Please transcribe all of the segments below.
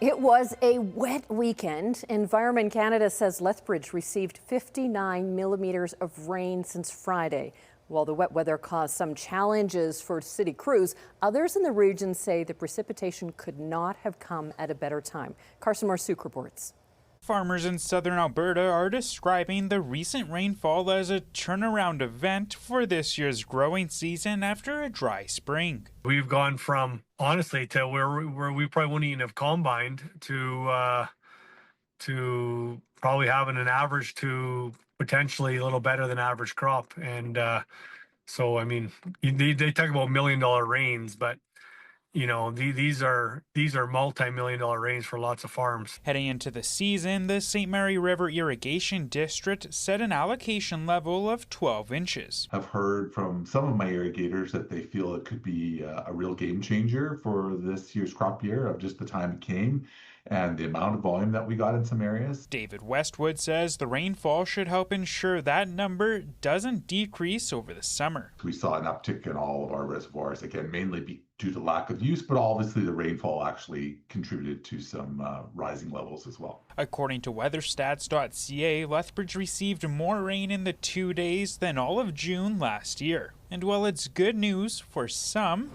It was a wet weekend. Environment Canada says Lethbridge received 59 millimeters of rain since Friday. While the wet weather caused some challenges for city crews, others in the region say the precipitation could not have come at a better time. Carson Marsouk reports. Farmers in southern Alberta are describing the recent rainfall as a turnaround event for this year's growing season after a dry spring. We've gone from, honestly, to where we probably wouldn't even have combined to probably having an average to potentially a little better than average crop. And so, I mean, they talk about $1 million rains, but you know, these are multi-million-dollar rains for lots of farms. Heading into the season, the St. Mary River Irrigation District set an allocation level of 12 inches. I've heard from some of my irrigators that they feel it could be a real game changer for this year's crop year of just the time it came and the amount of volume that we got in some areas. David Westwood says the rainfall should help ensure that number doesn't decrease over the summer. We saw an uptick in all of our reservoirs, again, mainly due to lack of use, but obviously the rainfall actually contributed to some rising levels as well. According to weatherstats.ca, Lethbridge received more rain in the 2 days than all of June last year. And while it's good news for some,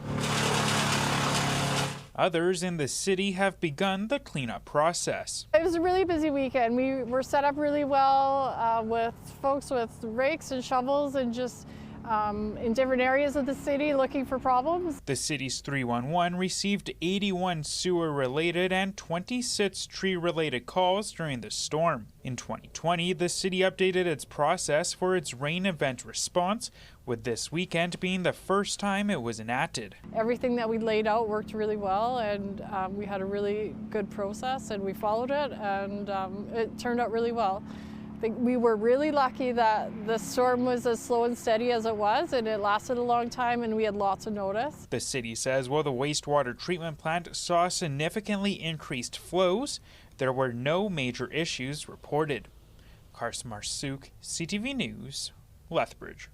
others in the city have begun the cleanup process. It was a really busy weekend. We were set up really well with folks with rakes and shovels and just in different areas of the city looking for problems. The city's 311 received 81 sewer-related and 26 tree-related calls during the storm. In 2020, the city updated its process for its rain event response, with this weekend being the first time it was enacted. Everything that we laid out worked really well, and we had a really good process, and we followed it, and it turned out really well. I think we were really lucky that the storm was as slow and steady as it was, and it lasted a long time, and we had lots of notice. The city says while the wastewater treatment plant saw significantly increased flows, there were no major issues reported. Carson Marsouk, CTV News, Lethbridge.